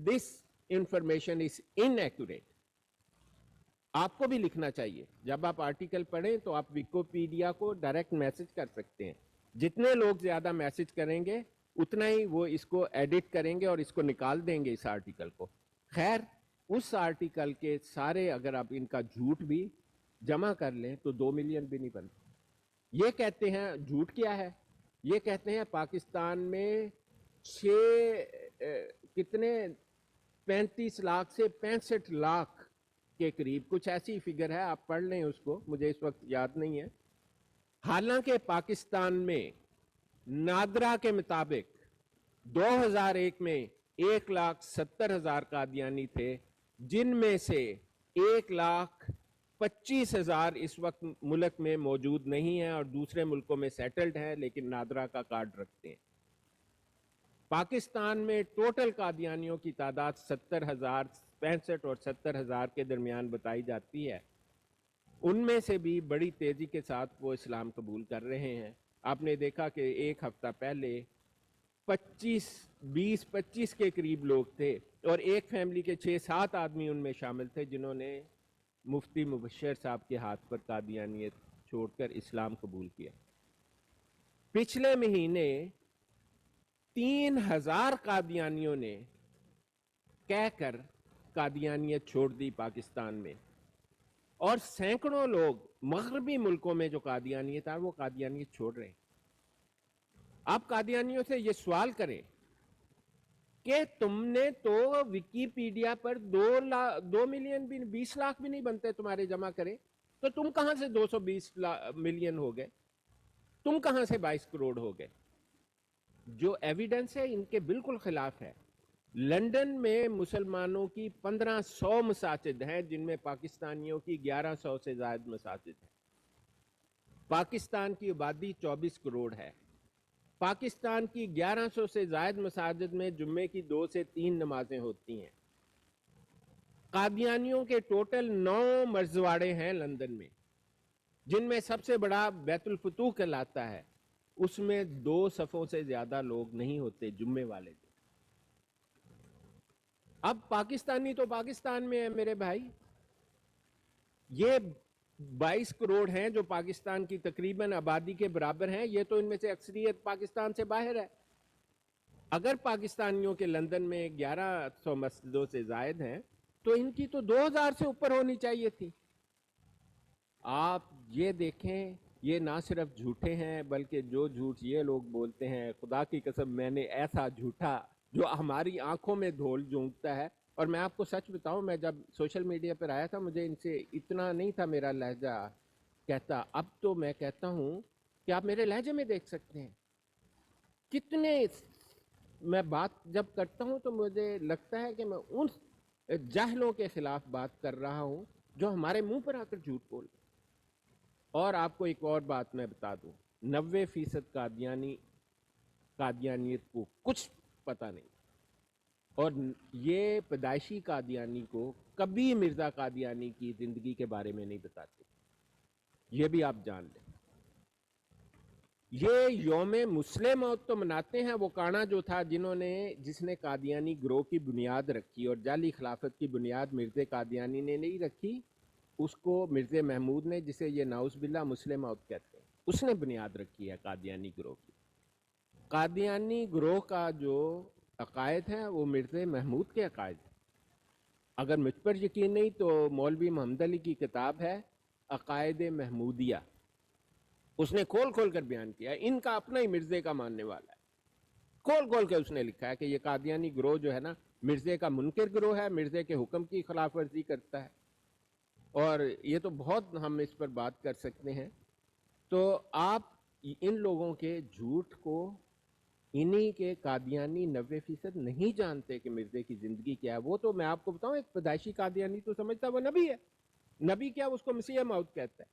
this information is inaccurate. آپ کو بھی لکھنا چاہیے. جب آپ آرٹیکل پڑھیں تو آپ ویکیپیڈیا کو ڈائریکٹ میسج کر سکتے ہیں. جتنے لوگ زیادہ میسج کریں گے اتنا ہی وہ اس کو ایڈٹ کریں گے اور اس کو نکال دیں گے اس آرٹیکل کو. خیر اس آرٹیکل کے سارے اگر آپ ان کا جھوٹ بھی جمع کر لیں تو 2 ملین بھی نہیں بنتے. یہ کہتے ہیں جھوٹ کیا ہے؟ یہ کہتے ہیں پاکستان میں 35 لاکھ سے 65 لاکھ کے قریب کچھ ایسی فگر ہے, آپ پڑھ لیں اس کو, مجھے اس وقت یاد نہیں ہے. حالانکہ پاکستان میں نادرا کے مطابق 2001 میں 1,70,000 قادیانی تھے, جن میں سے 1,25,000 اس وقت ملک میں موجود نہیں ہیں اور دوسرے ملکوں میں سیٹلڈ ہیں لیکن نادرا کا کارڈ رکھتے ہیں. پاکستان میں ٹوٹل قادیانیوں کی تعداد 70,000 65 اور 70,000 کے درمیان بتائی جاتی ہے. ان میں سے بھی بڑی تیزی کے ساتھ وہ اسلام قبول کر رہے ہیں. آپ نے دیکھا کہ ایک ہفتہ پہلے 20-25 کے قریب لوگ تھے اور ایک فیملی کے 6-7 آدمی ان میں شامل تھے جنہوں نے مفتی مبشر صاحب کے ہاتھ پر قادیانیت چھوڑ کر اسلام قبول کیا. پچھلے مہینے 3,000 قادیانیوں نے کہہ کر قادیانیت چھوڑ دی پاکستان میں, اور سینکڑوں لوگ مغربی ملکوں میں جو قادیانیت ہے وہ قادیانیت چھوڑ رہے ہیں. آپ قادیانیوں سے یہ سوال کریں کہ تم نے تو ویکیپیڈیا پر 2 ملین بھی 20 لاکھ بھی نہیں بنتے تمہارے جمع کرے, تو تم کہاں سے 220 ملین ہو گئے؟ تم کہاں سے 22 کروڑ ہو گئے؟ جو ایویڈنس ہے ان کے بالکل خلاف ہے. لندن میں مسلمانوں کی 1,500 مساجد ہیں جن میں پاکستانیوں کی 1,100 سے زائد مساجد ہیں. پاکستان کی آبادی 24 کروڑ ہے. پاکستان کی 1,100 سے زائد مساجد میں جمعے کی 2 سے 3 نمازیں ہوتی ہیں. قادیانیوں کے ٹوٹل 9 مرزواڑے ہیں لندن میں, جن میں سب سے بڑا بیت الفتوح کہلاتا ہے. اس میں 2 صفوں سے زیادہ لوگ نہیں ہوتے جمعے والے دن. اب پاکستانی تو پاکستان میں ہے میرے بھائی, یہ 22 کروڑ ہیں جو پاکستان کی تقریباً آبادی کے برابر ہیں. یہ تو ان میں سے اکثریت پاکستان سے باہر ہے. اگر پاکستانیوں کے لندن میں 1,100 مسجدوں سے زائد ہیں تو ان کی تو 2,000 سے اوپر ہونی چاہیے تھی. آپ یہ دیکھیں, یہ نہ صرف جھوٹے ہیں بلکہ جو جھوٹ یہ لوگ بولتے ہیں, خدا کی قسم میں نے ایسا جھوٹا جو ہماری آنکھوں میں دھول جونگتا ہے. اور میں آپ کو سچ بتاؤں, میں جب سوشل میڈیا پر آیا تھا مجھے ان سے اتنا نہیں تھا میرا لہجہ کہتا. اب تو میں کہتا ہوں کہ آپ میرے لہجے میں دیکھ سکتے ہیں کتنے, میں بات جب کرتا ہوں تو مجھے لگتا ہے کہ میں ان جاہلوں کے خلاف بات کر رہا ہوں جو ہمارے منہ پر آ کر جھوٹ بول رہے. اور آپ کو ایک اور بات میں بتا دوں, 90% قادیانیت کو کچھ پتہ نہیں, اور یہ پیدائشی قادیانی کو کبھی مرزا قادیانی کی زندگی کے بارے میں نہیں بتاتے. یہ بھی آپ جان لیں. یہ یوم مسلم موت تو مناتے ہیں, وہ کانا جو تھا جس نے قادیانی گروہ کی بنیاد رکھی, اور جعلی خلافت کی بنیاد مرزا قادیانی نے نہیں رکھی, اس کو مرزا محمود نے, جسے یہ نعوذ باللہ مسلم موت کہتے ہیں, اس نے بنیاد رکھی ہے قادیانی گروہ کی. قادیانی گروہ کا جو عقائد ہیں وہ مرزا محمود کے عقائد ہیں. اگر مجھ پر یقین نہیں تو مولوی محمد علی کی کتاب ہے عقائد محمودیہ, اس نے کھول کھول کر بیان کیا ہے. ان کا اپنا ہی مرزے کا ماننے والا ہے, کھول کھول کے اس نے لکھا ہے کہ یہ قادیانی گروہ جو ہے نا مرزے کا منکر گروہ ہے, مرزے کے حکم کی خلاف ورزی کرتا ہے. اور یہ تو بہت ہم اس پر بات کر سکتے ہیں. تو آپ ان لوگوں کے جھوٹ کو, انہی کے قادیانی 90% نہیں جانتے کہ مرزے کی زندگی کیا ہے. وہ تو میں آپ کو بتاؤں, ایک پیدائشی قادیانی تو سمجھتا ہے وہ نبی ہے. نبی کیا, اس کو مسیح موعود کہتا ہے,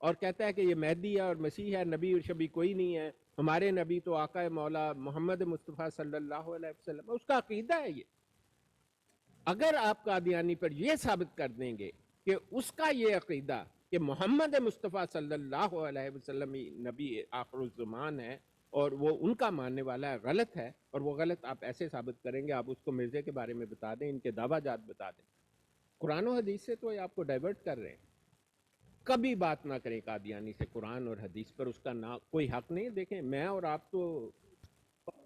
اور کہتا ہے کہ یہ مہدی ہے اور مسیح ہے, نبی اور شبی کوئی نہیں ہے, ہمارے نبی تو آقا مولا محمد مصطفیٰ صلی اللہ علیہ وسلم. اس کا عقیدہ ہے یہ. اگر آپ قادیانی پر یہ ثابت کر دیں گے کہ اس کا یہ عقیدہ کہ محمد مصطفیٰ صلی اللہ علیہ وسلم نبی آخر الزمان ہے, اور وہ ان کا ماننے والا ہے، غلط ہے، اور وہ غلط آپ ایسے ثابت کریں گے، آپ اس کو مرزے کے بارے میں بتا دیں، ان کے دعویٰ جات بتا دیں، قرآن و حدیث سے تو یہ آپ کو ڈائیورٹ کر رہے ہیں. کبھی بات نہ کریں قادیانی سے قرآن اور حدیث پر، اس کا نہ کوئی حق نہیں. دیکھیں میں اور آپ تو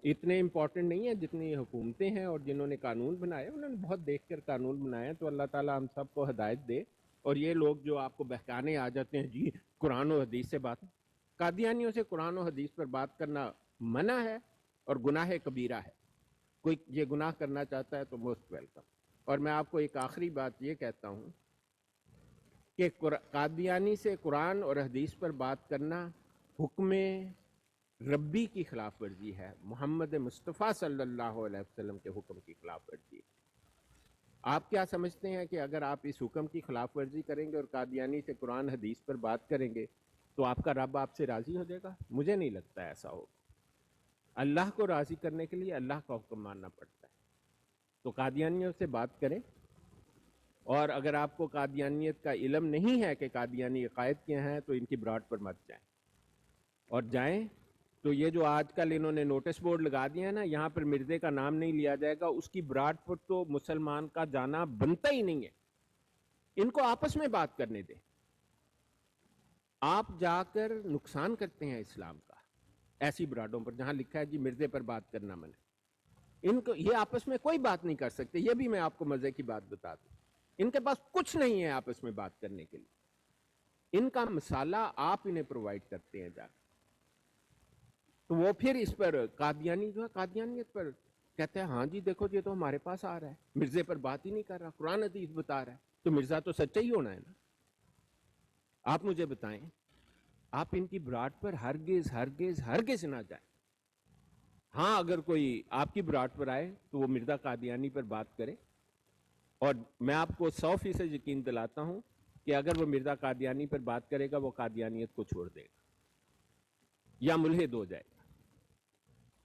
اتنے امپورٹنٹ نہیں ہیں جتنی حکومتیں ہیں اور جنہوں نے قانون بنائے، انہوں نے بہت دیکھ کر قانون بنائے ہیں. تو اللہ تعالیٰ ہم سب کو ہدایت دے. اور یہ لوگ جو آپ کو بہکانے آ جاتے ہیں جی قرآن و حدیث سے بات، قادیانیوں سے قرآن و حدیث پر بات کرنا منع ہے اور گناہ کبیرہ ہے. کوئی یہ گناہ کرنا چاہتا ہے تو موسٹ ویلکم. اور میں آپ کو ایک آخری بات یہ کہتا ہوں کہ قادیانی سے قرآن اور حدیث پر بات کرنا حکم ربی کی خلاف ورزی ہے، محمد مصطفیٰ صلی اللہ علیہ وسلم کے حکم کی خلاف ورزی ہے. آپ کیا سمجھتے ہیں کہ اگر آپ اس حکم کی خلاف ورزی کریں گے اور قادیانی سے قرآن حدیث پر بات کریں گے تو آپ کا رب آپ سے راضی ہو جائے گا؟ مجھے نہیں لگتا ایسا ہوگا. اللہ کو راضی کرنے کے لیے اللہ کا حکم ماننا پڑتا ہے. تو قادیانیوں سے بات کریں، اور اگر آپ کو قادیانیت کا علم نہیں ہے کہ قادیانی عقائد کیا ہیں تو ان کی براڈ پر مت جائیں. اور جائیں تو یہ جو آج کل انہوں نے نوٹس بورڈ لگا دیا ہے نا، یہاں پر مرزے کا نام نہیں لیا جائے گا، اس کی براڈ پر تو مسلمان کا جانا بنتا ہی نہیں ہے. ان کو آپس میں بات کرنے دیں. آپ جا کر نقصان کرتے ہیں اسلام کا ایسی براڈوں پر جہاں لکھا ہے جی مرزے پر بات کرنا منع. ان کو یہ آپس میں کوئی بات نہیں کر سکتے. یہ بھی میں آپ کو مزے کی بات بتا دوں، ان کے پاس کچھ نہیں ہے آپس میں بات کرنے کے لیے. ان کا مسالہ آپ انہیں پرووائڈ کرتے ہیں جا کر. تو وہ پھر اس پر قادیانی جو ہے قادیانیت پر کہتے ہیں ہاں جی دیکھو یہ تو ہمارے پاس آ رہا ہے، مرزے پر بات ہی نہیں کر رہا، قرآن حدیث بتا رہا ہے. تو مرزا تو سچا ہی ہونا ہے نا. آپ مجھے بتائیں، آپ ان کی براڈ پر ہرگز ہرگز ہرگز نہ جائیں. ہاں اگر کوئی آپ کی براڈ پر آئے تو وہ مرزا قادیانی پر بات کرے، اور میں آپ کو 100% یقین دلاتا ہوں کہ اگر وہ مرزا قادیانی پر بات کرے گا وہ قادیانیت کو چھوڑ دے گا یا ملحد ہو جائے گا،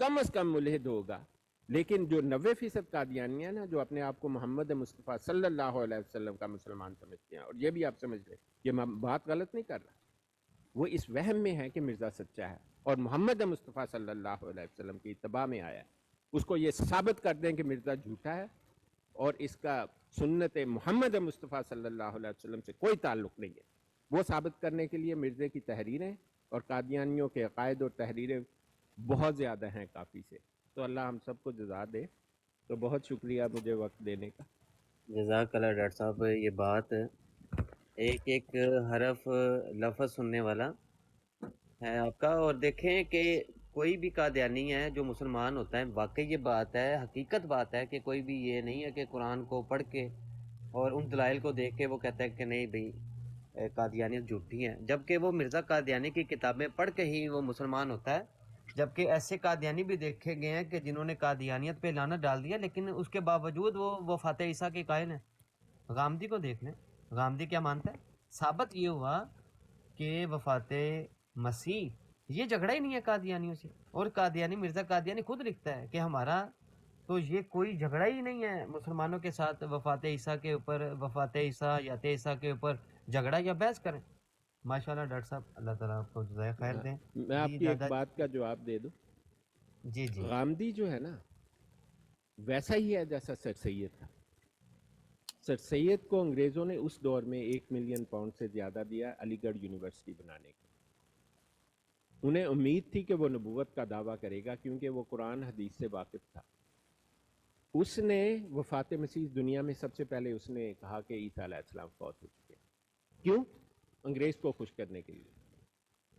کم از کم ملحد ہوگا. لیکن جو 90% قادیانی ہیں نا، جو اپنے آپ کو محمد مصطفیٰ صلی اللہ علیہ وسلم کا مسلمان سمجھتے ہیں، اور یہ بھی آپ سمجھ لیں یہ میں بات غلط نہیں کر رہا، وہ اس وہم میں ہے کہ مرزا سچا ہے اور محمد مصطفیٰ صلی اللہ علیہ وسلم کی اتباع میں آیا ہے. اس کو یہ ثابت کر دیں کہ مرزا جھوٹا ہے اور اس کا سنت محمد مصطفیٰ صلی اللہ علیہ وسلم سے کوئی تعلق نہیں ہے. وہ ثابت کرنے کے لیے مرزے کی تحریریں اور قادیانیوں کے عقائد اور تحریریں بہت زیادہ ہیں کافی سے. تو اللہ ہم سب کو جزا دے. تو بہت شکریہ مجھے وقت دینے کا. جزاک اللہ ڈاکٹر صاحب. یہ بات ایک ایک حرف لفظ سننے والا ہے آپ کا. اور دیکھیں کہ کوئی بھی قادیانی ہے جو مسلمان ہوتا ہے، واقعی یہ بات ہے، حقیقت بات ہے کہ کوئی بھی یہ نہیں ہے کہ قرآن کو پڑھ کے اور ان دلائل کو دیکھ کے وہ کہتا ہے کہ نہیں بھئی قادیانیت جھوٹی ہے، جبکہ وہ مرزا قادیانی کی کتابیں پڑھ کے ہی وہ مسلمان ہوتا ہے. جبکہ ایسے قادیانی بھی دیکھے گئے ہیں کہ جنہوں نے قادیانیت پہ لعنت ڈال دیا لیکن اس کے باوجود وہ وفات عیسیٰ کے قائل ہیں. غامدی کو دیکھ لیں، غامدی کیا مانتا ہے؟ ثابت یہ ہوا کہ وفات مسیح یہ جھگڑا ہی نہیں ہے قادیانیوں سے. اور قادیانی مرزا قادیانی خود لکھتا ہے کہ ہمارا تو یہ کوئی جھگڑا ہی نہیں ہے مسلمانوں کے ساتھ وفات عیسیٰ کے اوپر، وفات عیسیٰ یا عیسیٰ کے اوپر جھگڑا یا بحث کریں. ماشاءاللہ ڈاکٹر صاحب، اللہ تعالیٰ آپ کو جزائے خیر دیں. میں آپ جی کی ایک دادا بات کا جواب دے دوں. جی جی غامدی جو ہے نا ویسا ہی ہے جیسا سر سید تھا. سر سید کو انگریزوں نے اس دور میں 1 ملین پاؤنڈ سے زیادہ دیا علی گڑھ یونیورسٹی بنانے کے. انہیں امید تھی کہ وہ نبوت کا دعویٰ کرے گا کیونکہ وہ قرآن حدیث سے واقف تھا. اس نے وفات مسیح دنیا میں سب سے پہلے اس نے کہا کہ عیسیٰ علیہ السلام فوت ہو چکے. کیوں؟ انگریز کو خوش کرنے کے لیے.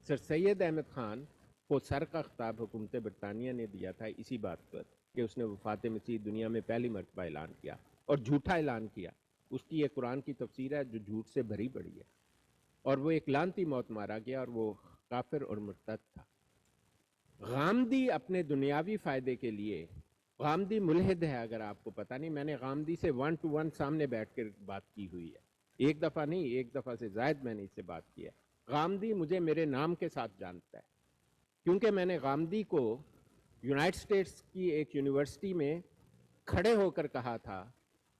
سر سید احمد خان کو سر کا خطاب حکومت برطانیہ نے دیا تھا اسی بات پر کہ اس نے وفات مسیح دنیا میں پہلی مرتبہ اعلان کیا اور جھوٹا اعلان کیا. اس کی یہ قرآن کی تفسیر ہے جو جھوٹ سے بھری پڑی ہے. اور وہ ایک لعنتی موت مارا گیا اور وہ کافر اور مرتد تھا. غامدی اپنے دنیاوی فائدے کے لیے، غامدی ملحد ہے اگر آپ کو پتہ نہیں، میں نے غامدی سے 1 to 1 سامنے بیٹھ کر بات کی ہوئی ہے. ایک دفعہ نہیں، ایک دفعہ سے زائد میں نے اس سے بات کی ہے. غامدی مجھے میرے نام کے ساتھ جانتا ہے کیونکہ میں نے غامدی کو یونائٹڈ اسٹیٹس کی ایک یونیورسٹی میں کھڑے ہو کر کہا تھا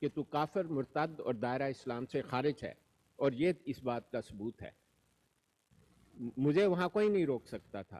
کہ تو کافر، مرتد اور دائرہ اسلام سے خارج ہے، اور یہ اس بات کا ثبوت ہے. مجھے وہاں کوئی نہیں روک سکتا تھا.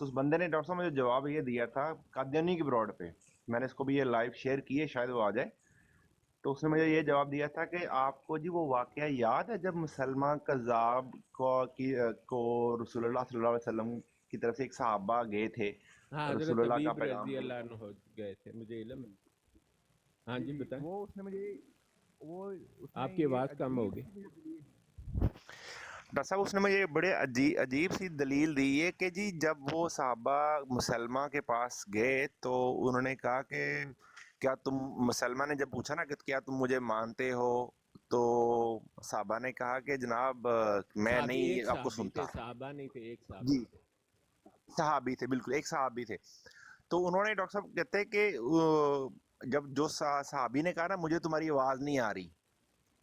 تو اس بندے نے ڈاکٹر صاحب مجھے جواب یہ دیا تھا قادیانی کی براڈ پہ, میں نے اس کو بھی یہ لائیو شیئر کی ہے, شاید وہ آ جائے. تو اس نے مجھے یہ جواب دیا تھا کہ آپ کو جی وہ واقعہ یاد ہے جب مسلمہ کذاب کو رسول اللہ صلی اللہ علیہ وسلم کی طرف سے ایک صحابہ گئے تھے, ہاں رسول حضرت اللہ کا حبیب پیغام رضی دے. اللہ عنہ گئے تھے, مجھے علم ہے. ہاں جی بتائیں. وہ اس نے مجھے اس نے آپ کی یہ آواز کم عجیب ہوگی. سی ڈاکٹر صاحب اس نے مجھے بڑے عجیب سی دلیل دی ہے کہ جی جب وہ صحابہ مسلمہ کے پاس گئے تو انہوں نے کہا کہ کیا تم, مسلمہ نے جب پوچھا نا کہ کیا تم مجھے مانتے ہو, تو صحابہ نے کہا کہ جناب میں صحابی ایک نہیں آپ کو صحابی سنتا. تھے, صحابہ نہیں تھے, ایک جی صحابی تھے. صحابی تھے, بالکل ایک صحابی تھے. تو انہوں نے ڈاکٹر صاحب کہتے ہیں کہ جب جو صحابی نے کہا نا مجھے تمہاری آواز نہیں آ رہی,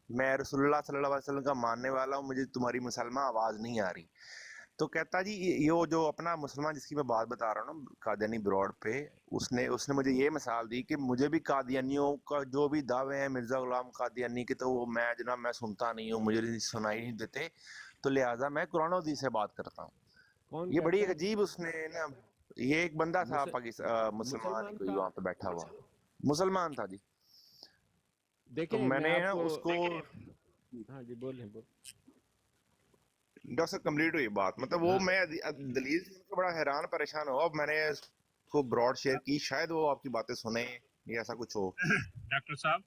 میں رسول اللہ صلی اللہ علیہ وسلم کا ماننے والا ہوں, مجھے تمہاری مسلمہ آواز نہیں آ رہی, تو کہتا جی یہ جو اپنا مسلمان جس کی میں بات بتا رہا ہوں نا قادیانی براڈ پہ, اس نے مجھے یہ مثال دی کہ مجھے بھی قادیانیوں کا جو بھی دعوے ہیں مرزا غلام قادیانی کے, تو وہ میں جناب میں سنتا نہیں ہوں, مجھے سنائی نہیں دیتے, تو لہٰذا میں قرآن و حدیث سے بات کرتا ہوں. کون یہ بڑی کہتا ہے؟ عجیب اس نے نا, یہ ایک بندہ تھا پاکستان مسلمان ہی مسلمان کوئی تھا. وہاں پہ بیٹھا ہوا, مسلمان تھا جی. تو دیکھیں میں میں نے آپ نا کو, اس کو, ہاں جی بولیں ڈاکٹر صاحب کمپلیٹ ہوئی بات, مطلب وہ ہاں میں دلیل سے بڑا حیران پریشان ہوا. اب میں نے اس کو براڈ شیئر کی, شاید وہ آپ کی باتیں سنیں یا ایسا کچھ ہو. ڈاکٹر صاحب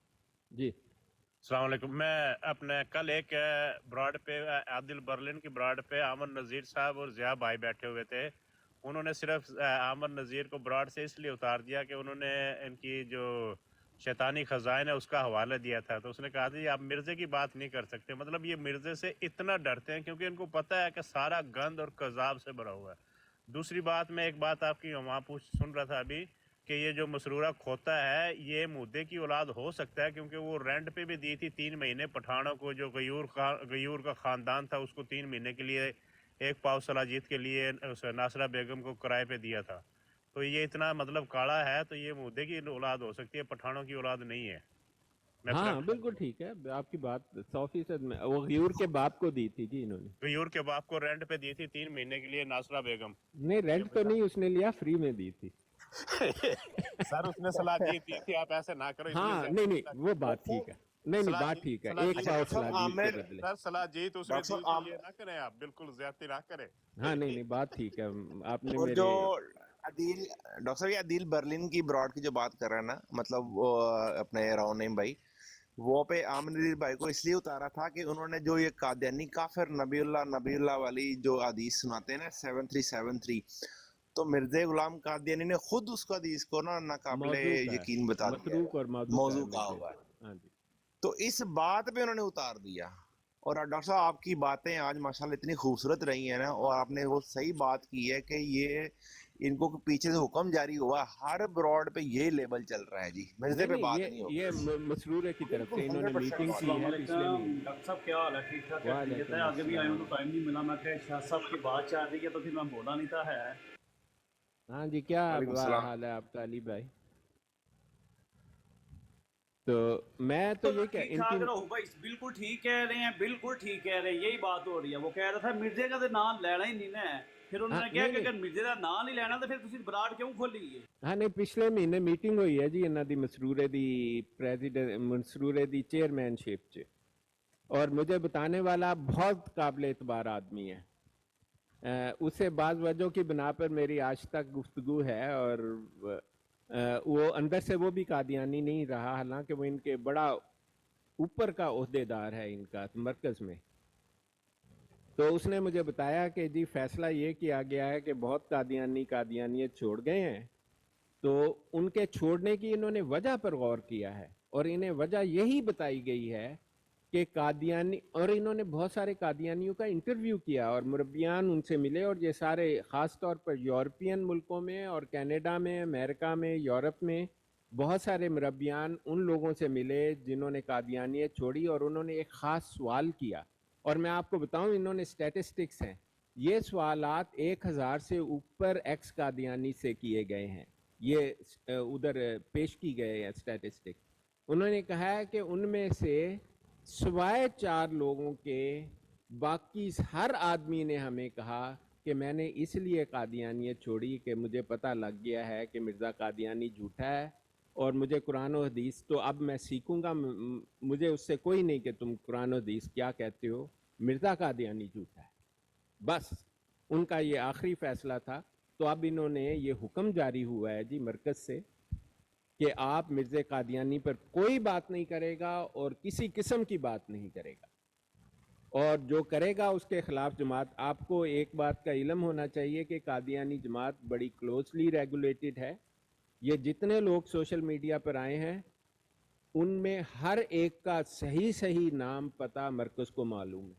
جی. السلام علیکم. میں اپنے کل ایک براڈ پہ عادل برلن کی براڈ پہ عامر نذیر صاحب اور ضیاء بھائی بیٹھے ہوئے تھے. انہوں نے صرف عامر نذیر کو براڈ سے اس لیے اتار دیا کہ انہوں نے ان کی جو شیطانی خزائن ہے اس کا حوالہ دیا تھا, تو اس نے کہا تھا آپ مرزے کی بات نہیں کر سکتے. مطلب یہ مرزے سے اتنا ڈرتے ہیں کیونکہ ان کو پتہ ہے کہ سارا گند اور کذاب سے بھرا ہوا ہے. دوسری بات, میں ایک بات آپ کی وہاں سن رہا تھا ابھی کہ یہ جو مسرورہ کھوتا ہے یہ مودے کی اولاد ہو سکتا ہے, کیونکہ وہ رینٹ پہ بھی دی تھی 3 مہینے پٹھانوں کو, جو غیور کا خاندان تھا اس کو 3 مہینے کے لیے ایک پاؤ سلاجید کے لیے ناصرہ بیگم کو کرائے پہ دیا تھا. تو یہ اتنا مطلب کاڑا ہے, تو یہ مودے کی اولاد ہو سکتی ہے, پٹھانوں کی اولاد نہیں ہے. میں ہاں بالکل ٹھیک ہے آپ کی بات 100% میں, وہ غیور کے باپ کو دی تھی جی انہوں نے. غیور کے باپ کو رینٹ پہ دی تھی 3 مہینے کے لیے ناصرہ بیگم. نہیں رینٹ تو نہیں, اس نے لیا فری میں دی تھی. سر اس نے سلاجید دی تھی, آپ ایسے نہ کرو. ہاں نہیں وہ بات ٹھیک ہے, نہیں بات ٹھیک ہے, ایک پاؤ سلاجید کے بدلے. سر سلاجید اس نے دی تھی, یہ نہ کریں آپ, بالکل زیادتی نہ کریں. ہاں نہیں بات ٹھیک ہے, آپ نے اور میرے جو عدیل ڈاکٹر صاحب یہ عدیل برلن کی براڈ کی جو بات کر رہے ہیں نا, مطلب وہ اپنے رونیم بھائی, وہ پہ عامر نذیر بھائی کو اس لیے اتارا تھا کہ انہوں نے جو یہ قادیانی کافر نبی اللہ والی جو حدیث سناتے ہیں نا 7373, تو مرزا غلام قادیانی نے خود اس کو حدیث کو نا ناقابل یقین بتا دیا, متروک اور موضوع کہا ہوا ہے. ہاں جی. تو اس بات پہ انہوں نے اتار دیا. اور ڈاکٹر صاحب آپ کی باتیں آج ماشاءاللہ اتنی خوبصورت رہی ہیں نا, اور آپ نے وہ صحیح بات کی ہے کہ یہ ان کو پیچھے سے حکم جاری ہوا, ہر براڈ پہ یہ لیبل چل رہا ہے جی, مرزے پہ بات نہیں ہوگی. یہ مسرورے کی طرف سے انہوں نے میٹنگ کی السلام ہے پچھلے علیکم مہینے. ڈاکٹر صاحب, کیا حال ہے؟ ٹھیک ٹھاک ہے, خیریت ہے؟ آگے بھی آئے ہوں تو ٹائم نہیں ملا, میں کہ شاہ صاحب کی بات چل رہی ہے تو پھر میں بولا نہیں تھا. ہے ہاں جی, کیا وعلیکم السلام. حال ہے آپ کا علی بھائی؟ تو میں تو یہ کہ ٹھیک ٹھاک رہو بھائی, بالکل ٹھیک کہہ رہے ہیں, بالکل ٹھیک کہہ رہے ہیں, یہی بات ہو رہی ہے. وہ کہہ رہا تھا مرزے کا تو نام لینا ہی نہیں نا, پھر انہوں نے کہا کہ اگر مرزے کا نام نہیں لینا تو پھر تسی براڈ کیوں کھولی ہے؟ ہاں نہیں, پچھلے مہینے میٹنگ ہوئی ہے جی انہاں دی مسرورے دی پریزیڈنٹ مسرورے دی چیئرمین شپ چ, اور مجھے بتانے والا بہت قابل اعتبار آدمی ہے. اسے بعض وجہوں کی بنا پر میری آج تک گفتگو ہے, اور وہ اندر سے وہ بھی قادیانی نہیں رہا, حالانکہ وہ ان کے بڑا اوپر کا عہدے دار ہے ان کا مرکز میں. تو اس نے مجھے بتایا کہ جی فیصلہ یہ کیا گیا ہے کہ بہت قادیانیت چھوڑ گئے ہیں, تو ان کے چھوڑنے کی انہوں نے وجہ پر غور کیا ہے, اور انہیں وجہ یہی بتائی گئی ہے کہ قادیانی, اور انہوں نے بہت سارے قادیانیوں کا انٹرویو کیا اور مربیان ان سے ملے, اور یہ سارے خاص طور پر یورپین ملکوں میں اور کینیڈا میں, امریکہ میں, یورپ میں بہت سارے مربیان ان لوگوں سے ملے جنہوں نے قادیانیت چھوڑی, اور انہوں نے ایک خاص سوال کیا. اور میں آپ کو بتاؤں, انہوں نے اسٹیٹسٹکس ہیں, یہ سوالات 1000 سے اوپر ایکس قادیانی سے کیے گئے ہیں, یہ ادھر پیش کی گئے ہیں اسٹیٹسٹک. انہوں نے کہا ہے کہ ان میں سے سوائے 4 لوگوں کے باقی ہر آدمی نے ہمیں کہا کہ میں نے اس لیے قادیانیت چھوڑی کہ مجھے پتہ لگ گیا ہے کہ مرزا قادیانی جھوٹا ہے اور مجھے قرآن و حدیث تو اب میں سیکھوں گا، مجھے اس سے کوئی نہیں کہ تم قرآن و حدیث کیا کہتے ہو، مرزا قادیانی جھوٹا ہے، بس ان کا یہ آخری فیصلہ تھا۔ تو اب انہوں نے یہ حکم جاری ہوا ہے جی مرکز سے کہ آپ مرزا قادیانی پر کوئی بات نہیں کرے گا اور کسی قسم کی بات نہیں کرے گا، اور جو کرے گا اس کے خلاف جماعت، آپ کو ایک بات کا علم ہونا چاہیے کہ قادیانی جماعت بڑی کلوزلی ریگولیٹڈ ہے۔ یہ جتنے لوگ سوشل میڈیا پر آئے ہیں ان میں ہر ایک کا صحیح نام پتہ مرکز کو معلوم ہے،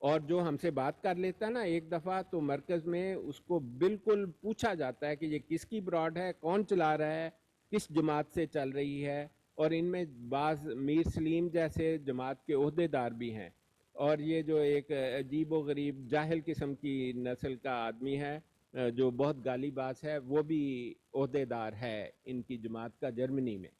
اور جو ہم سے بات کر لیتا ہے نا ایک دفعہ تو مرکز میں اس کو بالکل پوچھا جاتا ہے کہ یہ کس کی براڈ ہے، کون چلا رہا ہے، کس جماعت سے چل رہی ہے، اور ان میں بعض میر سلیم جیسے جماعت کے عہدے دار بھی ہیں، اور یہ جو ایک عجیب و غریب جاہل قسم کی نسل کا آدمی ہے جو بہت گالی باز ہے، وہ بھی عہدے دار ہے ان کی جماعت کا جرمنی میں۔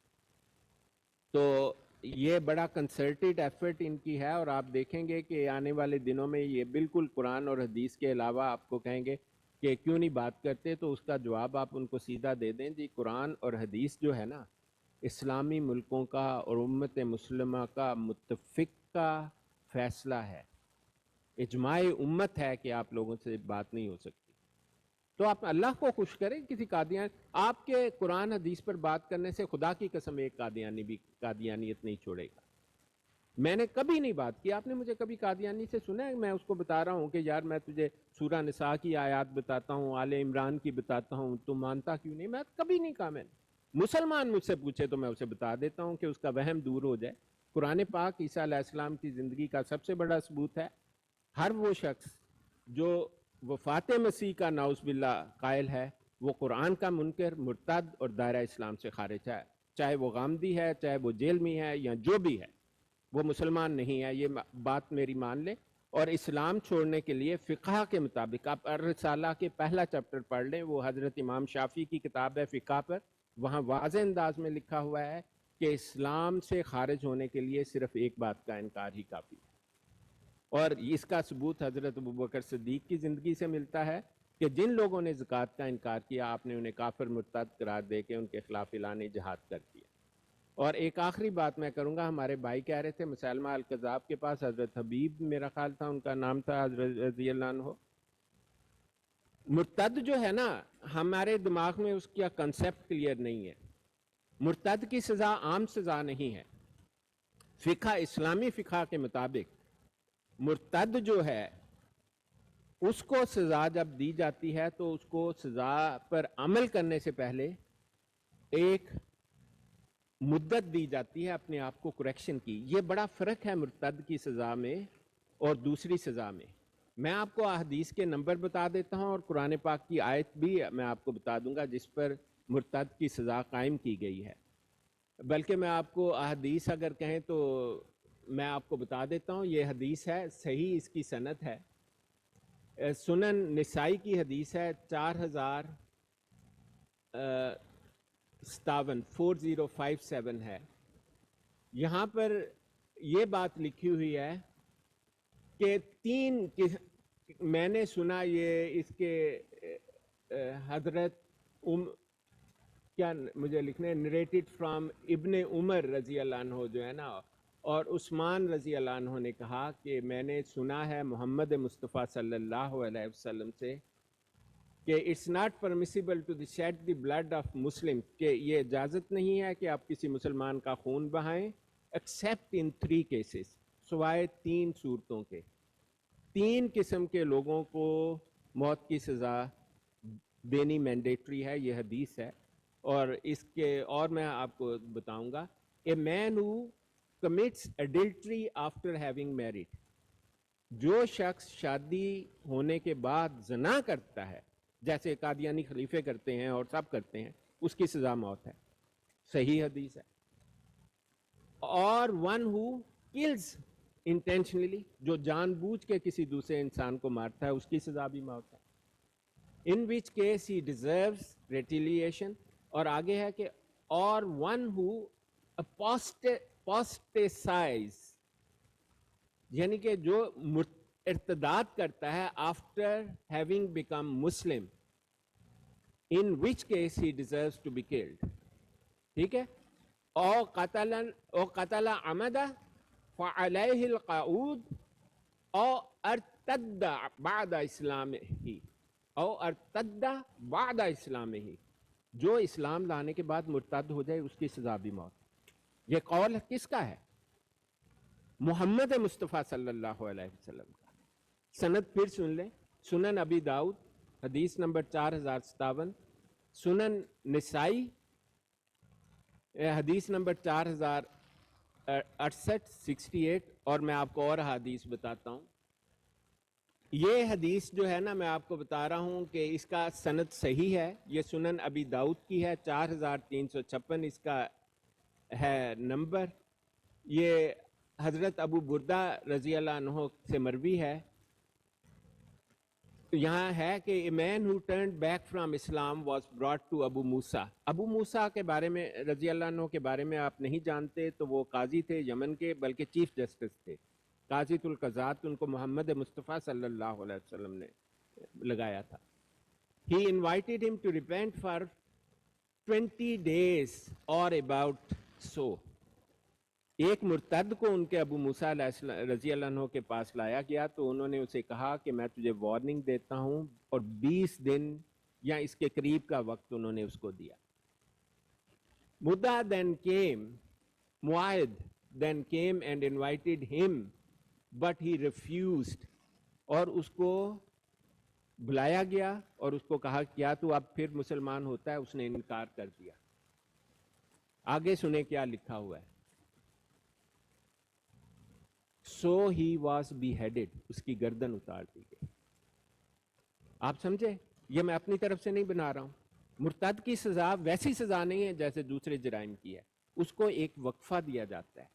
تو یہ بڑا کنسرٹڈ ایفرٹ ان کی ہے، اور آپ دیکھیں گے کہ آنے والے دنوں میں یہ بالکل قرآن اور حدیث کے علاوہ آپ کو کہیں گے کہ کیوں نہیں بات کرتے، تو اس کا جواب آپ ان کو سیدھا دے دیں جی قرآن اور حدیث جو ہے نا اسلامی ملکوں کا اور امت مسلمہ کا متفقہ فیصلہ ہے، اجماع امت ہے کہ آپ لوگوں سے بات نہیں ہو سکتی۔ تو آپ اللہ کو خوش کریں، کسی قادیان آپ کے قرآن حدیث پر بات کرنے سے خدا کی قسم ایک قادیانی بھی قادیانیت نہیں چھوڑے گا۔ میں نے کبھی نہیں بات کی، آپ نے مجھے کبھی قادیانی سے سنا ہے میں اس کو بتا رہا ہوں کہ یار میں تجھے سورہ نساء کی آیات بتاتا ہوں، آل عمران کی بتاتا ہوں، تو مانتا کیوں نہیں؟ میں کبھی نہیں کہا، میں نے مسلمان مجھ سے پوچھے تو میں اسے بتا دیتا ہوں کہ اس کا وہم دور ہو جائے۔ قرآن پاک عیسیٰ علیہ السلام کی زندگی کا سب سے بڑا ثبوت ہے۔ ہر وہ شخص جو وفات مسیح کا نعوذ باللہ قائل ہے وہ قرآن کا منکر، مرتد اور دائرہ اسلام سے خارج ہے، چاہے وہ غامدی ہے، چاہے وہ جیل میں ہے، یا جو بھی ہے، وہ مسلمان نہیں ہے، یہ بات میری مان لے۔ اور اسلام چھوڑنے کے لیے فقہ کے مطابق آپ الرسالہ کے پہلا چیپٹر پڑھ لیں، وہ حضرت امام شافعی کی کتاب ہے فقہ پر، وہاں واضح انداز میں لکھا ہوا ہے کہ اسلام سے خارج ہونے کے لیے صرف ایک بات کا انکار ہی کافی ہے، اور اس کا ثبوت حضرت ابوبکر صدیق کی زندگی سے ملتا ہے کہ جن لوگوں نے زکوٰۃ کا انکار کیا آپ نے انہیں کافر مرتد قرار دے کے ان کے خلاف اعلان جہاد کر دیا۔ اور ایک آخری بات میں کروں گا، ہمارے بھائی کہہ رہے تھے مسلمہ الکذاب کے پاس حضرت حبیب میرا خیال تھا ان کا نام تھا، حضرت رضی اللہ عنہ۔ مرتد جو ہے نا ہمارے دماغ میں اس کا کنسیپٹ کلیئر نہیں ہے۔ مرتد کی سزا عام سزا نہیں ہے، فقہ اسلامی فقہ کے مطابق مرتد جو ہے اس کو سزا جب دی جاتی ہے تو اس کو سزا پر عمل کرنے سے پہلے ایک مدت دی جاتی ہے اپنے آپ کو کریکشن کی۔ یہ بڑا فرق ہے مرتد کی سزا میں اور دوسری سزا میں۔ میں آپ کو احادیث کے نمبر بتا دیتا ہوں اور قرآن پاک کی آیت بھی میں آپ کو بتا دوں گا جس پر مرتد کی سزا قائم کی گئی ہے، بلکہ میں آپ کو احادیث اگر کہیں تو میں آپ کو بتا دیتا ہوں۔ یہ حدیث ہے، صحیح اس کی سند ہے، سنن نسائی کی حدیث ہے 4057 ہے۔ یہاں پر یہ بات لکھی ہوئی ہے کہ میں نے سنا یہ اس کے حضرت کیا مجھے لکھنے نریٹڈ فرام ابن عمر رضی اللہ عنہ جو ہے نا، اور عثمان رضی اللہ عنہ نے کہا کہ میں نے سنا ہے محمد مصطفیٰ صلی اللہ علیہ وسلم سے کہ it's not permissible to the shed the blood of Muslim, کہ یہ اجازت نہیں ہے کہ آپ کسی مسلمان کا خون بہائیں ایکسیپٹ ان 3 کیسز، سوائے 3 صورتوں کے۔ 3 قسم کے لوگوں کو موت کی سزا دینی مینڈیٹری ہے، یہ حدیث ہے۔ اور اس کے اور میں آپ کو بتاؤں گا، a man who commits adultery after having married, جو شخص شادی ہونے کے بعد زنا کرتا ہے، جیسے قادیانی خلیفے کرتے ہیں اور سب کرتے ہیں، اس کی سزا موت ہے، صحیح حدیث ہے۔ اور ون ہو کلز انٹینشنلی، جو جان بوجھ کے کسی دوسرے انسان کو مارتا ہے، اس کی سزا بھی موت ہے، in which case he deserves retaliation۔ اور آگے ہے کہ اور ون ہو apostatize، یعنی کہ جو ارتداد کرتا ہے after having become Muslim, in which case he deserves to be killed. ٹھیک ہے. او قتل عمدہ فعلیہ القعود او ارتد بعد اسلامہ او ارتد بعد اسلامہ، جو اسلام لانے کے بعد مرتد ہو جائے اس کی سزا بھی موت. یہ قول کس کا ہے؟ محمد مصطفیٰ صلی اللہ علیہ وسلم کا. سند پھر سن لیں. سنن ابی داؤد حدیث نمبر 4057، سنن نسائی حدیث نمبر 4068 اور میں آپ کو اور حدیث بتاتا ہوں. یہ حدیث جو ہے نا میں آپ کو بتا رہا ہوں کہ اس کا سند صحیح ہے. یہ سنن ابی داؤد کی ہے، 4356 اس کا ہے نمبر. یہ حضرت ابو بردہ رضی اللہ عنہ سے مروی ہے. یہاں ہے کہ a man who turned back from Islam was brought to ابو موسیٰ. ابو موسیٰ کے بارے میں رضی اللہ عنہ کے بارے میں آپ نہیں جانتے تو وہ قاضی تھے یمن کے، بلکہ چیف جسٹس تھے، قاضی القضات. ان کو محمد مصطفیٰ صلی اللہ علیہ وسلم نے لگایا تھا. He invited him to repent for 20 days or about so. ایک مرتد کو ان کے ابو موسیٰ رضی اللہ عنہ کے پاس لایا گیا تو انہوں نے اسے کہا کہ میں تجھے وارننگ دیتا ہوں، اور 20 دن یا اس کے قریب کا وقت انہوں نے اس کو دیا. Buddha then came, Mu'ayyid then came and invited him, but he refused. اور اس کو بلایا گیا اور اس کو کہا کیا تو اب پھر مسلمان ہوتا ہے؟ اس نے انکار کر دیا. آگے سنیں کیا لکھا ہوا ہے. So he was beheaded. اس کی گردن اتار دی گئی. آپ سمجھے؟ یہ میں اپنی طرف سے نہیں بنا رہا ہوں. مرتد کی سزا ویسی سزا نہیں ہے جیسے دوسرے جرائم کی ہے، اس کو ایک وقفہ دیا جاتا ہے.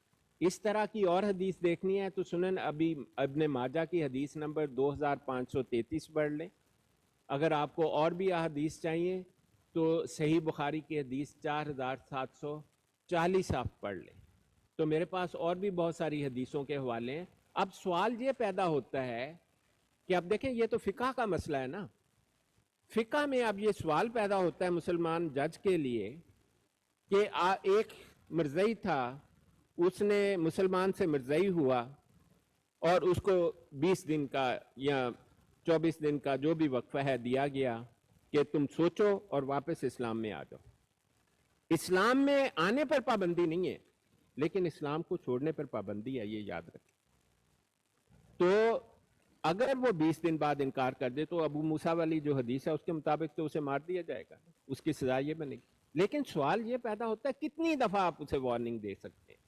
اس طرح کی اور حدیث دیکھنی ہے تو سنن ابن ماجہ کی حدیث نمبر 2533 پڑھ لیں. اگر آپ کو اور بھی احادیث چاہیے تو صحیح بخاری کی حدیث 4740 آپ پڑھ لیں. تو میرے پاس اور بھی بہت ساری حدیثوں کے حوالے ہیں. اب سوال یہ پیدا ہوتا ہے کہ اب دیکھیں یہ تو فقہ کا مسئلہ ہے نا. فقہ میں اب یہ سوال پیدا ہوتا ہے مسلمان جج کے لیے کہ ایک مرزئی تھا، اس نے مسلمان سے مرزئی ہوا اور اس کو 20 دن کا یا 24 دن کا جو بھی وقفہ ہے دیا گیا کہ تم سوچو اور واپس اسلام میں آ جاؤ. اسلام میں آنے پر پابندی نہیں ہے لیکن اسلام کو چھوڑنے پر پابندی ہے، یہ یاد رکھیں. تو اگر وہ 20 دن بعد انکار کر دے تو ابو موسیٰ والی جو حدیث ہے اس کے مطابق تو اسے مار دیا جائے گا، اس کی سزا یہ بنے گی. لیکن سوال یہ پیدا ہوتا ہے کتنی دفعہ آپ اسے وارننگ دے سکتے ہیں.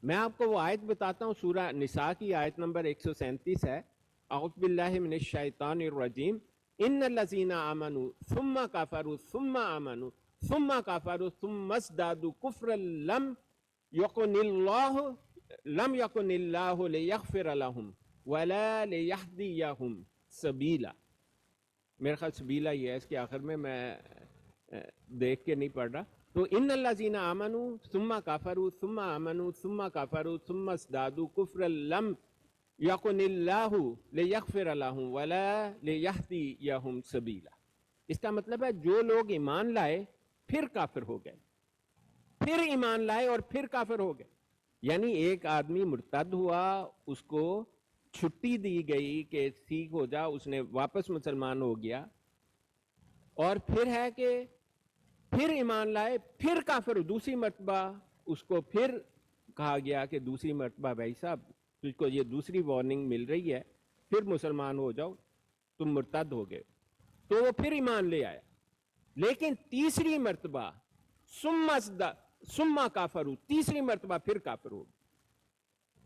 میں آپ کو وہ آیت بتاتا ہوں، سورہ نساء کی آیت نمبر 137 ہے. اعوذ باللہ من الشیطان الرجیم. ان الذین آمنوا ثم کفروا ثم آمنوا ثم کفروا ثم ازدادوا کفرا لم یکن اللہ لیغفر لهم ولا لیہدیہم سبیلا. میرے خیال سبیلا یہ ہے، اس کے آخر میں دیکھ کے نہیں پڑھ رہا. تو ان الذین آمنوا ثم کفروا ثم آمنوا ثم کفروا ثم ازدادوا کفرا لم یکن اللہ لیغفر لهم ولا لیہدیہم سبیلا. اس کا مطلب ہے جو لوگ ایمان لائے پھر کافر ہو گئے، پھر ایمان لائے اور پھر کافر ہو گئے. یعنی ایک آدمی مرتد ہوا، اس کو چھٹی دی گئی کہ ٹھیک ہو جا، اس نے واپس مسلمان ہو گیا، اور پھر ہے کہ پھر ایمان لائے پھر کافر ہو. دوسری مرتبہ اس کو پھر کہا گیا کہ دوسری مرتبہ بھائی صاحب تجھ کو یہ دوسری وارننگ مل رہی ہے، پھر مسلمان ہو جاؤ، تم مرتد ہو گئے. تو وہ پھر ایمان لے آیا. لیکن تیسری مرتبہ ثم کافروا، تیسری مرتبہ پھر کافر ہو.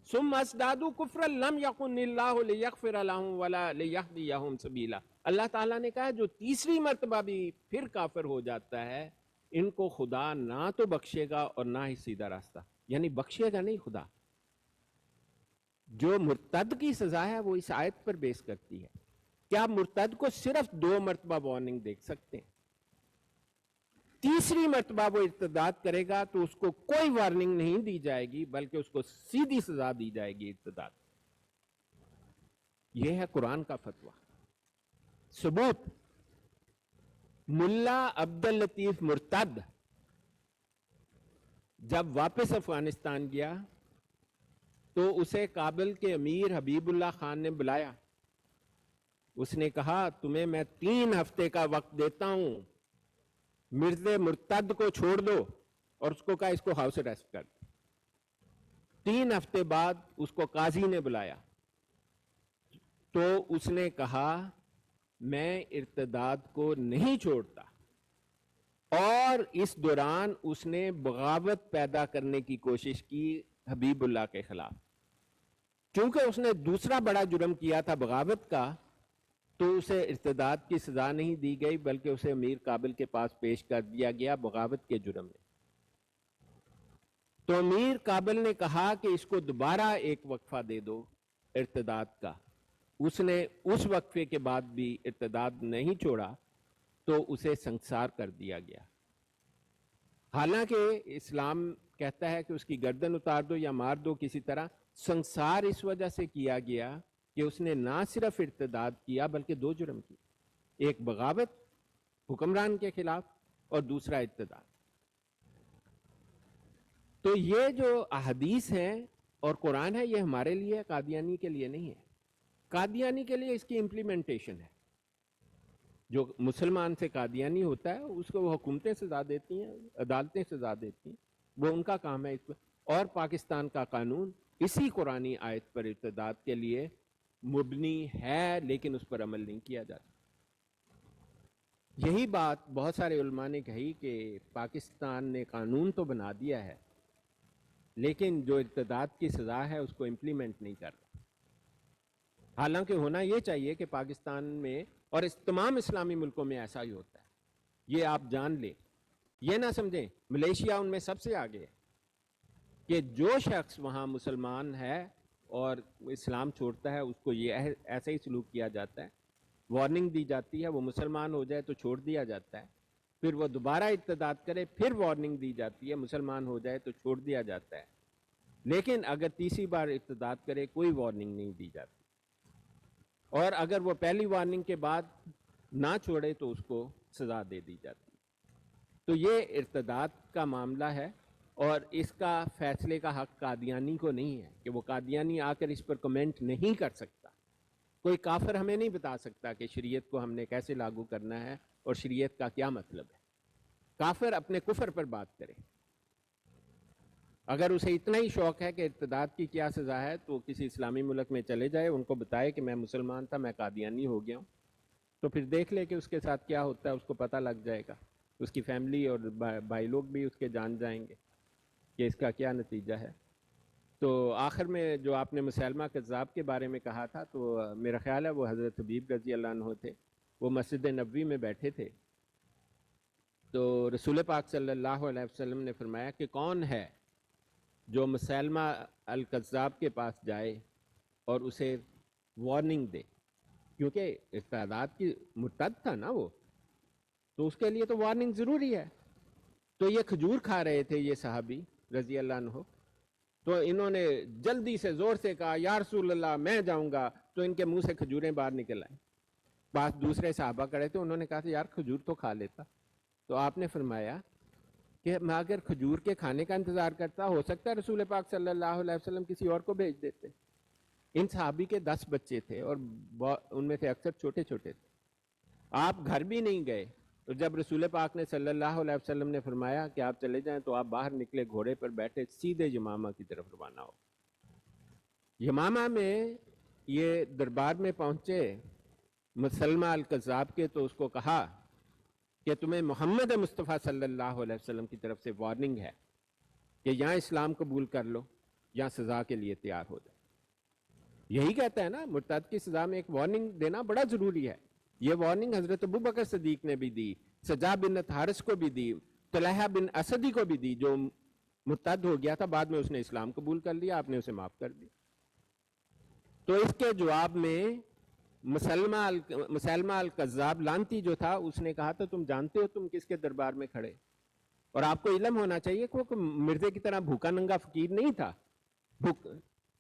ثم ازدادوا کفرا لم یکن اللہ لیغفر لهم ولا لیہدیہم سبیلا. اللہ تعالیٰ نے کہا جو تیسری مرتبہ بھی پھر کافر ہو جاتا ہے ان کو خدا نہ تو بخشے گا اور نہ ہی سیدھا راستہ، یعنی بخشے گا نہیں خدا. جو مرتد کی سزا ہے وہ اس آیت پر بیس کرتی ہے. کیا مرتد کو صرف 2 مرتبہ وارننگ دیکھ سکتے ہیں؟ تیسری مرتبہ وہ ارتداد کرے گا تو اس کو کوئی وارننگ نہیں دی جائے گی بلکہ اس کو سیدھی سزا دی جائے گی ارتداد. یہ ہے قرآن کا فتویٰ. ثبوت: ملا عبد اللطیف مرتد جب واپس افغانستان گیا تو اسے کابل کے امیر حبیب اللہ خان نے بلایا. اس نے کہا تمہیں میں 3 ہفتے کا وقت دیتا ہوں, مرزا مرتد کو چھوڑ دو, اور اس کو کہا اس کو ہاؤس اریسٹ کر دو. 3 ہفتے بعد اس کو قاضی نے بلایا تو اس نے کہا میں ارتداد کو نہیں چھوڑتا, اور اس دوران اس نے بغاوت پیدا کرنے کی کوشش کی حبیب اللہ کے خلاف. چونکہ اس نے دوسرا بڑا جرم کیا تھا بغاوت کا, تو اسے ارتداد کی سزا نہیں دی گئی بلکہ اسے امیر کابل کے پاس پیش کر دیا گیا بغاوت کے جرم میں. تو امیر کابل نے کہا کہ اس کو دوبارہ ایک وقفہ دے دو ارتداد کا. اس نے اس وقفے کے بعد بھی ارتداد نہیں چھوڑا تو اسے سنسار کر دیا گیا. حالانکہ اسلام کہتا ہے کہ اس کی گردن اتار دو یا مار دو کسی طرح. سنسار اس وجہ سے کیا گیا کہ اس نے نہ صرف ارتداد کیا بلکہ 2 جرم کیے, ایک بغاوت حکمران کے خلاف اور دوسرا ارتداد. تو یہ جو احادیث ہیں اور قرآن ہے یہ ہمارے لیے, قادیانی کے لیے نہیں ہے. قادیانی کے لیے اس کی امپلیمنٹیشن ہے. جو مسلمان سے قادیانی ہوتا ہے اس کو وہ حکومتیں سزا دیتی ہیں, عدالتیں سزا دیتی ہیں, وہ ان کا کام ہے. اور پاکستان کا قانون اسی قرآنی آیت پر ارتداد کے لیے مبنی ہے, لیکن اس پر عمل نہیں کیا جاتا. یہی بات بہت سارے علماء نے کہی کہ پاکستان نے قانون تو بنا دیا ہے لیکن جو ارتداد کی سزا ہے اس کو امپلیمنٹ نہیں کر رہا. حالانکہ ہونا یہ چاہیے کہ پاکستان میں اور اس تمام اسلامی ملکوں میں ایسا ہی ہوتا ہے. یہ آپ جان لیں, یہ نہ سمجھیں ملیشیا ان میں سب سے آگے ہے کہ جو شخص وہاں مسلمان ہے اور اسلام چھوڑتا ہے اس کو یہ ایسا ہی سلوک کیا جاتا ہے. وارننگ دی جاتی ہے, وہ مسلمان ہو جائے تو چھوڑ دیا جاتا ہے, پھر وہ دوبارہ ارتداد کرے پھر وارننگ دی جاتی ہے, مسلمان ہو جائے تو چھوڑ دیا جاتا ہے. لیکن اگر تیسری بار ارتداد کرے کوئی وارننگ نہیں دی جاتی, اور اگر وہ پہلی وارننگ کے بعد نہ چھوڑے تو اس کو سزا دے دی جاتی. تو یہ ارتداد کا معاملہ ہے اور اس کا فیصلے کا حق قادیانی کو نہیں ہے کہ وہ قادیانی آ کر اس پر کمنٹ نہیں کر سکتا. کوئی کافر ہمیں نہیں بتا سکتا کہ شریعت کو ہم نے کیسے لاگو کرنا ہے اور شریعت کا کیا مطلب ہے. کافر اپنے کفر پر بات کرے. اگر اسے اتنا ہی شوق ہے کہ ارتداد کی کیا سزا ہے تو کسی اسلامی ملک میں چلے جائے, ان کو بتائے کہ میں مسلمان تھا, میں قادیانی ہو گیا ہوں, تو پھر دیکھ لے کہ اس کے ساتھ کیا ہوتا ہے, اس کو پتہ لگ جائے گا. اس کی فیملی اور بھائی لوگ بھی اس کے جان جائیں گے کہ اس کا کیا نتیجہ ہے. تو آخر میں جو آپ نے مسلمہ کذاب کے بارے میں کہا تھا, تو میرا خیال ہے وہ حضرت حبیب رضی اللہ عنہ تھے. وہ مسجد نبوی میں بیٹھے تھے تو رسول پاک صلی اللہ علیہ وسلم نے فرمایا کہ کون ہے جو مسلمہ الکذاب کے پاس جائے اور اسے وارننگ دے, کیونکہ ارتداد کی مرتد تھا نا وہ, تو اس کے لیے تو وارننگ ضروری ہے. تو یہ کھجور کھا رہے تھے یہ صحابی رضی اللہ عنہ, تو انہوں نے جلدی سے زور سے کہا یا رسول اللہ میں جاؤں گا, تو ان کے منہ سے کھجوریں باہر نکل آئیں. پاس دوسرے صحابہ کھڑے تھے, انہوں نے کہا تھا یار کھجور تو کھا لیتا. تو آپ نے فرمایا کہ میں اگر کھجور کے کھانے کا انتظار کرتا, ہو سکتا ہے رسول پاک صلی اللہ علیہ وسلم کسی اور کو بھیج دیتے. ان صحابی کے 10 بچے تھے اور ان میں سے اکثر چھوٹے چھوٹے تھے. آپ گھر بھی نہیں گئے, اور جب رسول پاک نے صلی اللہ علیہ وسلم نے فرمایا کہ آپ چلے جائیں, تو آپ باہر نکلے, گھوڑے پر بیٹھے, سیدھے یمامہ کی طرف روانہ ہو. یمامہ میں یہ دربار میں پہنچے مسلمہ الکذاب کے, تو اس کو کہا کہ تمہیں محمد مصطفیٰ صلی اللہ علیہ وسلم کی طرف سے وارننگ ہے کہ یہاں اسلام قبول کر لو یا سزا کے لیے تیار ہو جائے. یہی کہتا ہے نا, مرتد کی سزا میں ایک وارننگ دینا بڑا ضروری ہے. یہ وارننگ حضرت ابو بکر صدیق نے بھی دی, سجا بن حارث کو بھی دی, طلحہ بن اسدی کو بھی دی, جو مرتد ہو گیا تھا, بعد میں اس نے اسلام قبول کر لیا, آپ نے اسے معاف کر دیا. تو اس کے جواب میں مسلمہ الکذاب لانتی جو تھا, اس نے کہا تھا تم جانتے ہو تم کس کے دربار میں کھڑے, اور آپ کو علم ہونا چاہیے کہ وہ مرزے کی طرح بھوکا ننگا فقیر نہیں تھا.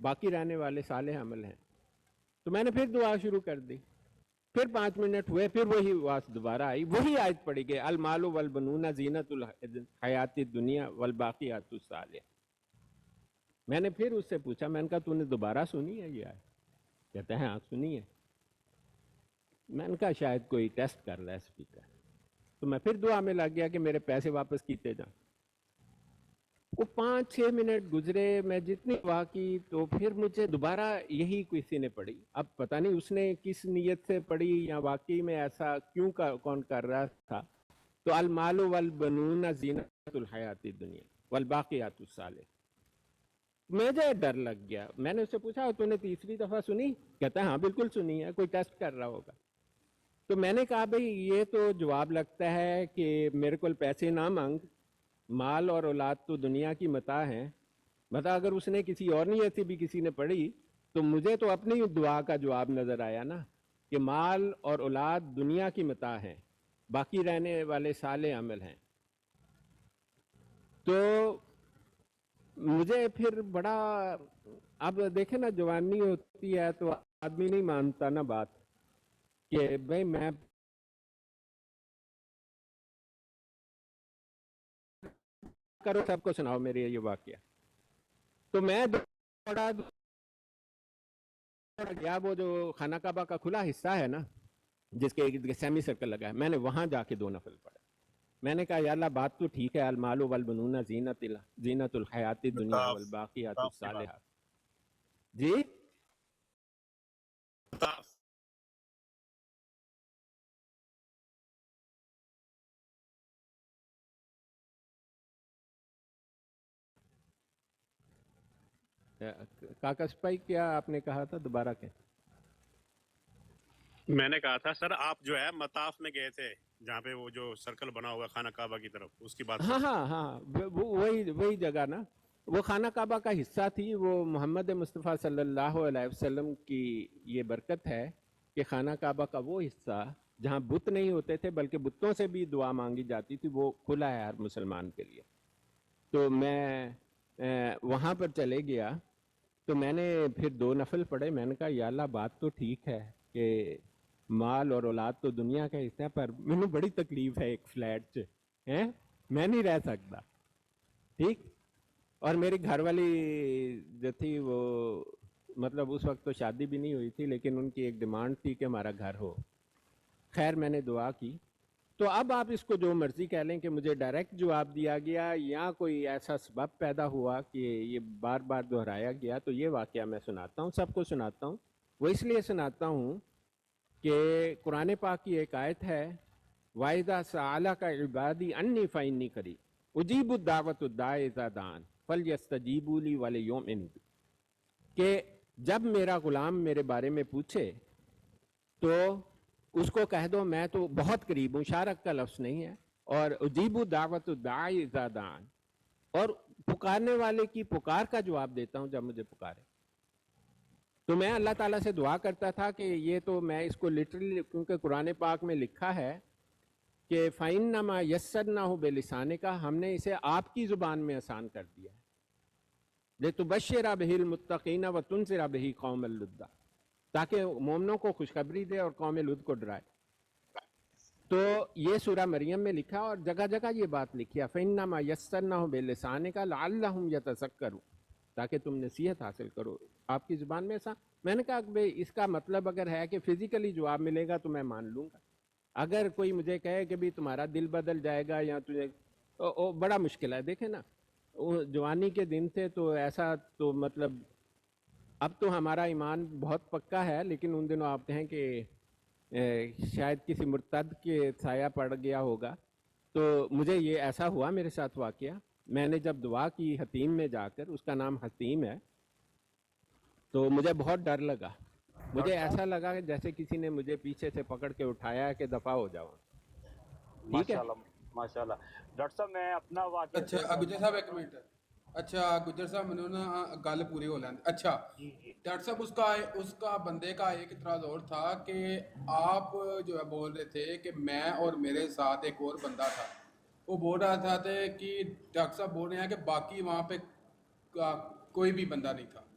باقی رہنے والے صالح عمل ہیں. تو میں نے پھر دعا شروع کر دی. پھر 5 منٹ ہوئے, پھر وہی آواز دوبارہ آئی, وہی آیت پڑھی گئی, المال والبنون زینت الحیات الدنیا والباقیات الصالحات. میں نے پھر اس سے پوچھا, میں نے کہا تو نے دوبارہ سنی ہے یہ آیت؟ کہتے ہیں ہاں سنی ہے. میں نے کہا شاید کوئی ٹیسٹ کر رہا ہے اسپیکر. تو میں پھر دعا میں لگ گیا کہ میرے پیسے واپس کیتے جائیں. وہ 5-6 منٹ گزرے, میں جتنی دعا کی تو پھر مجھے دوبارہ یہی کسی نے پڑھی. اب پتہ نہیں اس نے کس نیت سے پڑھی یا واقعی میں ایسا کیوں کون کر رہا تھا. تو المال والبنون زینت الحیات الدنیا والباقیات الصالحات. مجھے ڈر لگ گیا. میں نے اس سے پوچھا تو نے تیسری دفعہ سنی؟ کہتا ہے ہاں بالکل سنی ہے, کوئی ٹیسٹ کر رہا ہوگا. تو میں نے کہا بھئی یہ تو جواب لگتا ہے کہ میرے کو پیسے نہ مانگ, مال اور اولاد تو دنیا کی متاع ہیں. بتا اگر اس نے کسی اور نیت سے بھی کسی نے پڑھی تو مجھے تو اپنی دعا کا جواب نظر آیا نا کہ مال اور اولاد دنیا کی متاع ہیں, باقی رہنے والے صالح عمل ہیں. تو مجھے پھر بڑا, اب دیکھیں نا جوانی ہوتی ہے تو آدمی نہیں مانتا نا بات کہ بھئی میں کرو سب کو سناؤ میرے یہ واقعہ. تو میں دوڑا گیا, وہ جو خانہ کعبہ کا کھلا حصہ ہے نا جس کے سیمی سرکل لگا ہے, میں نے وہاں جا کے 2 نفل پڑھے. میں نے کہا یا اللہ بات تو ٹھیک ہے, المال والبنون زینت الحیات الدنیا والباقیات الصالحات. جی کاکس بھائی کیا آپ نے کہا تھا, دوبارہ کہ میں نے کہا تھا سر آپ جو ہے مطاف میں گئے تھے جہاں پہ وہ جو سرکل بنا ہوا خانہ کعبہ کی طرف, اس کی بات. ہاں وہی جگہ نا, وہ خانہ کعبہ کا حصہ تھی. وہ محمد مصطفیٰ صلی اللہ علیہ وسلم کی یہ برکت ہے کہ خانہ کعبہ کا وہ حصہ جہاں بت نہیں ہوتے تھے بلکہ بتوں سے بھی دعا مانگی جاتی تھی, وہ کھلا ہے ہر مسلمان کے لیے. تو میں وہاں پر چلے گیا, تو میں نے پھر 2 نفل پڑھے. میں نے کہا یا اللہ بات تو ٹھیک ہے کہ مال اور اولاد تو دنیا کا حصہ ہے, پر مجھے بڑی تکلیف ہے ایک فلیٹ سے, میں نہیں رہ سکتا. ٹھیک, اور میری گھر والی جو تھی وہ مطلب اس وقت تو شادی بھی نہیں ہوئی تھی, لیکن ان کی ایک ڈیمانڈ تھی کہ ہمارا گھر ہو. خیر میں نے دعا کی. تو اب آپ اس کو جو مرضی کہہ لیں کہ مجھے ڈائریکٹ جواب دیا گیا یا کوئی ایسا سبب پیدا ہوا کہ یہ بار بار دہرایا گیا. تو یہ واقعہ میں سناتا ہوں, سب کو سناتا ہوں. وہ اس لیے سناتا ہوں کہ قرآن پاک کی ایک آیت ہے, وَإِذَا سَأَلَكَ عِبَادِي عَنِّي فَإِنِّي قَرِيبٌ أُجِيبُ دَعْوَةَ الدَّاعِ إِذَا دَعَانِ فَلْيَسْتَجِيبُوا لِي وَلْيُؤْمِنُوا بِي. کہ جب میرا غلام میرے بارے میں پوچھے تو اس کو کہہ دو میں تو بہت قریب ہوں, شارک کا لفظ نہیں ہے, اور اجیب دعوت الداعی اذا دعان, اور پکارنے والے کی پکار کا جواب دیتا ہوں جب مجھے پکارے. تو میں اللہ تعالیٰ سے دعا کرتا تھا کہ یہ تو میں اس کو لٹرلی, کیونکہ قرآن پاک میں لکھا ہے کہ فَإِنَّمَا يَسَّرْنَاهُ بِلِسَانِكَ, ہم نے اسے آپ کی زبان میں آسان کر دیا ہے, لِتُبَشِّرَ بِهِ الْمُتَّقِينَ وَتُنذِرَ بِهِ قَوْمَ اللُّدَّ, تاکہ مومنوں کو خوشخبری دے اور قوم لوط کو ڈرائے. تو یہ سورہ مریم میں لکھا اور جگہ جگہ یہ بات لکھی ہے, فَإِنَّمَا يَسَّرْنَاهُ بِلِسَانِكَ لَعَلَّهُمْ يَتَذَكَّرُونَ, تاکہ تم نصیحت حاصل کرو آپ کی زبان میں. ایسا میں نے کہا کہ اس کا مطلب اگر ہے کہ فزیکلی جواب ملے گا تو میں مان لوں گا. اگر کوئی مجھے کہے کہ بھی تمہارا دل بدل جائے گا یا تجھے, بڑا مشکل ہے. دیکھیں نا جوانی کے دن تھے تو ایسا تو مطلب اب تو ہمارا ایمان بہت پکا ہے, لیکن ان دنوں آپ کہیں کہ شاید کسی مرتد کے سایہ پڑ گیا ہوگا. تو مجھے یہ ایسا ہوا میرے ساتھ واقعہ. میں نے جب دعا کی حتیم میں جا کر, اس کا نام حتیم ہے, تو مجھے بہت ڈر لگا. مجھے ایسا لگا کہ جیسے کسی نے مجھے پیچھے سے پکڑ کے اٹھایا ہے کہ دفعہ ہو جاؤ. ٹھیک ہے ماشاءاللہ. ڈاکٹر صاحب میں اپنا واقعہ. اچھا گجر صاحب ایک منٹ. اچھا گجر صاحب میں نے گل پوری ہو لیں. اچھا ڈاکٹر صاحب اس کا بندے کا ایک اعتراض اور تھا کہ آپ جو ہے بول رہے تھے کہ میں اور میرے ساتھ ایک اور بندہ تھا, وہ بول رہا تھا کہ ڈاکٹر صاحب بول رہے ہیں کہ باقی وہاں پہ کوئی بھی بندہ نہیں تھا.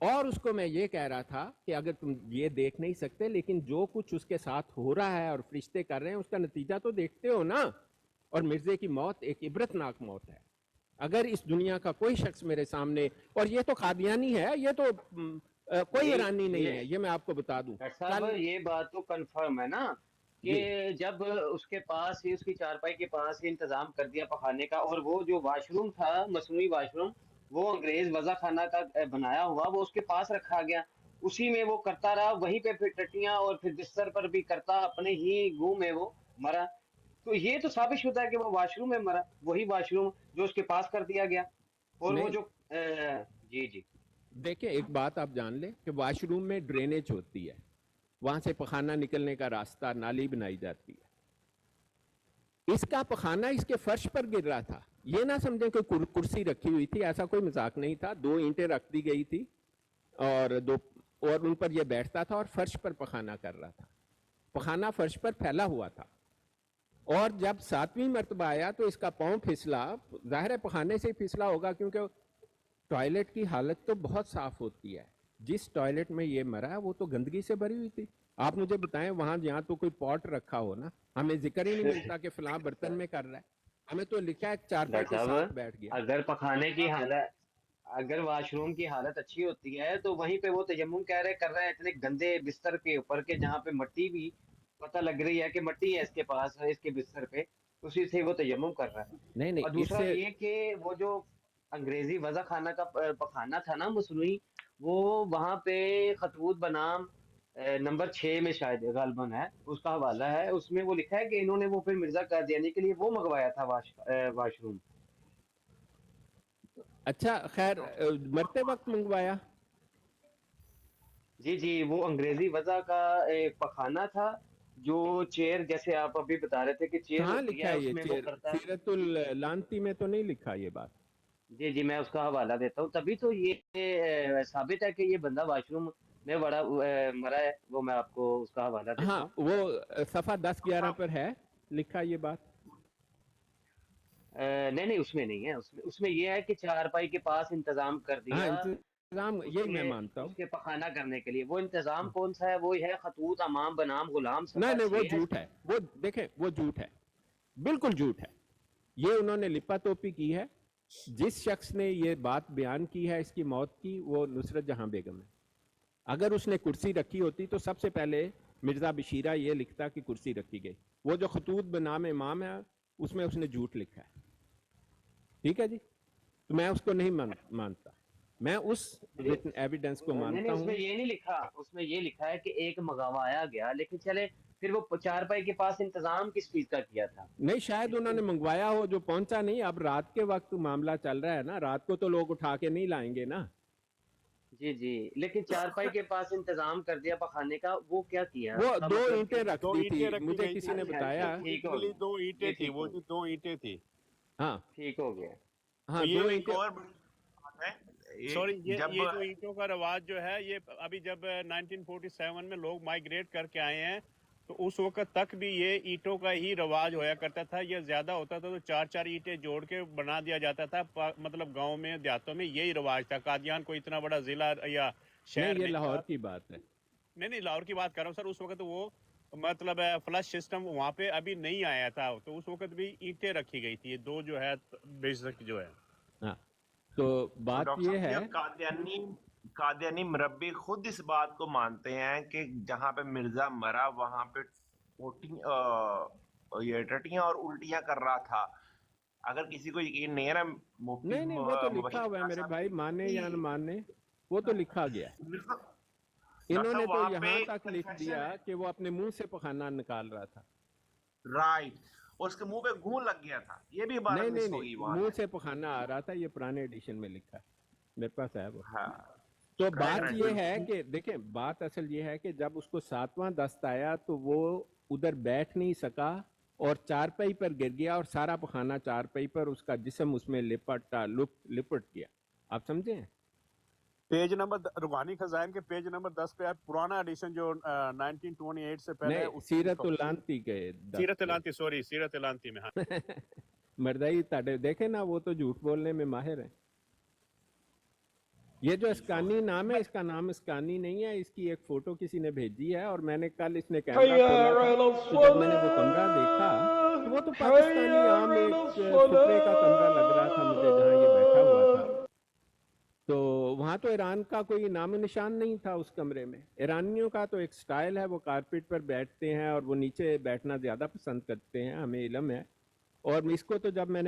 اور اس کو میں یہ کہہ رہا تھا کہ اگر تم یہ دیکھ نہیں سکتے لیکن جو کچھ اس کے ساتھ ہو رہا ہے اور فرشتے کر رہے ہیں اس کا نتیجہ تو دیکھتے ہو نا. اور مرزے کی موت ایک عبرتناک موت ہے. اگر اس دنیا کا کوئی شخص میرے سامنے, اور یہ تو قادیانی ہے, یہ تو کوئی ایرانی نہیں ہے, یہ میں آپ کو بتا دوں. ڈاکٹر صاحب یہ بات تو کنفرم ہے نا کہ جب اس کے پاس ہی, اس کی چارپائی کے پاس ہی انتظام کر دیا پخانے کا, اور وہ جو واش روم تھا, مصنوعی واش روم, وہ انگریز وضع خانہ کا بنایا ہوا, وہ اس کے پاس رکھا گیا, اسی میں وہ کرتا رہا, وہیں پہ پھر ٹٹیاں اور پھر بستر پر بھی کرتا, اپنے ہی گوں میں وہ مرا. تو یہ تو ثابت شدہ ہے کہ وہ واش روم میں مرا, وہی واش روم جو اس کے پاس کر دیا گیا. اور وہ جو جی جی دیکھیں ایک بات آپ جان لیں کہ واش روم میں ڈرینیج ہوتی ہے, وہاں سے پخانہ نکلنے کا راستہ, نالی بنائی جاتی ہے. اس کا پخانہ اس کے فرش پر گر رہا تھا. یہ نہ سمجھیں کہ کرسی رکھی ہوئی تھی, ایسا کوئی مذاق نہیں تھا. 2 اینٹیں رکھ دی گئی تھی اور ان پر یہ بیٹھتا تھا اور فرش پر پخانہ کر رہا تھا. پخانہ فرش پر پھیلا ہوا تھا, اور جب 7ویں مرتبہ آیا تو اس کا پاؤں پھسلا. ظاہر ہے پخانے سے ہی پھسلا ہوگا, کیونکہ ٹوائلٹ کی حالت تو بہت صاف ہوتی ہے. جس ٹوائلٹ میں یہ مرا ہے وہ تو گندگی سے بھری ہوئی تھی. آپ مجھے بتائیں وہاں جہاں تو کوئی پاٹ رکھا ہو نا, ہمیں ذکر ہی نہیں ملتا کہ فلاں برتن میں کر رہا ہے, ہمیں تو لکھا ہے چارپائی کے ساتھ بیٹھ گیا. اگر پخانے کی حالت, اگر واش روم کی حالت اچھی ہوتی ہے تو وہیں پہ وہ تیمم کر رہے ہیں اتنے گندے بستر کے اوپر کے, جہاں پہ مٹی بھی پتہ لگ رہی ہے کہ مٹی ہے اس کے پاس, اس کے بستر پہ, اسی سے وہ تیمم کر رہا ہے. نہیں اور اس دوسرا سے یہ کہ وہ جو انگریزی وضع خانہ کا پخانہ تھا نا مصنوعی, وہ وہاں پہ خطوط بنام نمبر 6 میں شاید غالباً ہے, اس کا حوالہ ہے, اس میں وہ لکھا ہے کہ انہوں نے وہ پھر مرزا قادیانی کے لیے وہ منگوایا تھا واش روم. اچھا خیر, مرتے وقت منگوایا. جی جی, وہ انگریزی وضع کا ایک پخانہ تھا, جو چیئر جیسے آپ ابھی بتا رہے تھے کہ چیئر کہاں ہوتی لکھا ہے, ہے اس یہ میں وہ چیئر؟ کرتا ہے. سیرت اللانتی میں تو نہیں لکھا یہ بات. جی جی, میں اس کا حوالہ دیتا ہوں. تبھی تو یہ ثابت ہے کہ یہ بندہ واش روم میں بڑا مرا ہے. وہ میں آپ کو اس کا حوالہ دیتا ہاں ہوں. وہ صفحہ 10-11 پر ہے لکھا یہ بات. نہیں اس میں نہیں ہے, اس میں یہ ہے کہ چارپائی کے پاس انتظام کر ہاں دیا انتظام, اس یہی میں کے مانتا ہوں. اس کے پخانہ کرنے کے لیے. وہ انتظام کون سا ہے؟ وہ ہے خطوط امام بنام غلام صفحہ نہیں وہ 6 ہے. جھوٹ ہے, وہ دیکھیں وہ جھوٹ ہے, بالکل جھوٹ ہے. یہ انہوں نے لپا توپی کی ہے. جس شخص نے یہ بات بیان کی ہے اس کی موت کی, وہ نصرت جہاں بیگم ہے. اگر اس نے کرسی رکھی ہوتی تو سب سے پہلے مرزا بشیرہ یہ لکھتا کہ کرسی رکھی گئی. وہ جو خطوط بنام امام ہے اس میں اس نے جھوٹ لکھا ہے. ٹھیک ہے جی, تو میں اس کو نہیں مانتا, میں اس ایویڈنس کو مانتا اس ہوں. میں یہ نہیں لکھا, اس میں یہ لکھا ہے کہ ایک منگوایا گیا, لیکن چلے پھر وہ چارپائی کے پاس انتظام کس چیز کا کیا تھا؟ نہیں شاید انہوں نے منگوایا ہو جو پہنچا نہیں. اب رات کے وقت معاملہ چل رہا ہے نا, رات کو تو لوگ اٹھا کے نہیں لائیں گے نا. جی جی, لیکن چارپائی کے پاس انتظام کر دیا پخانے کا, وہ کیا کیا وہ اس کا 2 مطلب اینٹیں رکھ 2 دی تھی, اینٹیں رکھی مجھے گئی کسی تھی. نے اچھا بتایا. ٹھیک ہو اوریجنلی گیا, 2 اینٹیں یہ تھی, ٹھیک وہ ہو جو گیا, 2 اینٹیں تھی. ہاں ٹھیک ہو گیا. ہاں, تو 2 یہ ایک اینٹیں. اور بڑی بات ہے, سوری, جب یہ جو اینٹوں کا رواج جو ہے, یہ ابھی جب 1947 میں لوگ مائیگریٹ کر کے آئے ہیں تو اس وقت تک بھی یہ اینٹوں کا ہی رواج ہویا کرتا تھا. یہ زیادہ ہوتا تھا تو 4 اینٹیں جوڑ کے بنا دیا جاتا تھا. مطلب گاؤں میں دیہاتوں میں یہی رواج تھا. قادیان کو اتنا بڑا ضلع یا نہیں شہر یہ نہیں لاہور تھا. کی بات ہے. نہیں لاہور کی بات کر رہا ہوں سر. اس وقت وہ مطلب فلش سسٹم وہاں پہ ابھی نہیں آیا تھا, تو اس وقت بھی اینٹیں رکھی گئی تھی. 2 جو ہے بیسک جو ہے. ہاں تو بات ڈاکٹر یہ صاحب ہے, یہ قادیانی مربی خود اس بات کو مانتے ہیں کہ جہاں پہ مرزا مرا وہاں پہ یہ ٹٹیاں اور الٹیاں کر رہا تھا. اگر کسی کو یقین نہیں ہے نا, مفتی نہیں وہ تو لکھا مبشر ہوا ہے خان میرے صاحب بھائی, مانے یا نہ مانے, وہ تو لکھا گیا ہے. ڈاکٹر انہوں نے صاحب تو وہاں یہاں پہ تک لکھ کنفیشن دیا ہے, کہ وہ اپنے منہ سے پخانہ نکال رہا تھا. رائٹ, اور اس کے منہ پہ گھون لگ گیا تھا. یہ بھی عبارت مس ہو گئی نہیں وہاں منہ سے. سے پخانہ آ رہا تھا, یہ پرانے ایڈیشن میں لکھا ہے, میرے پاس ہے وہ. ہاں تو بات کریکٹ یہ ہے کہ دیکھیں, بات اصل یہ ہے کہ جب اس کو 7واں دست آیا تو وہ ادھر بیٹھ نہیں سکا اور چارپائی پر گر گیا, اور سارا پخانہ چارپائی پر, اس کا جسم اس میں لپٹ گیا. آپ سمجھیں؟ پیج نمبر روحانی خزائن کے پیج نمبر 10 پہ پرانا ایڈیشن جو 1928 سے پہلے ہے, نہیں, اس سیرت اللانتی کے سیرت الانتی, سوری سیرت الانتی میں. ہاں مردائی تاڑے دیکھیں نا, وہ تو جھوٹ بولنے میں ماہر ہیں. یہ جو اسکانی نام ہے، اس کا نام اسکانی نہیں ہے، اس کی ایک فوٹو کسی نے بھیجی ہے، اور میں نے کل اس نے کیمرہ کھولا تھا تو جب میں نے وہ کمرہ دیکھا تو وہ تو پاکستانی عام ایک فکرے کا کمرہ لگ رہا تھا مجھے جہاں یہ بیٹھا ہوا تھا. تو وہاں تو ایران کا کوئی نام و نشان نہیں تھا اس کمرے میں. ایرانیوں کا تو ایک سٹائل ہے، وہ کارپیٹ پر بیٹھتے ہیں اور وہ نیچے بیٹھنا زیادہ پسند کرتے ہیں، ہمیں علم ہے. اور اس کو تو جب میں نے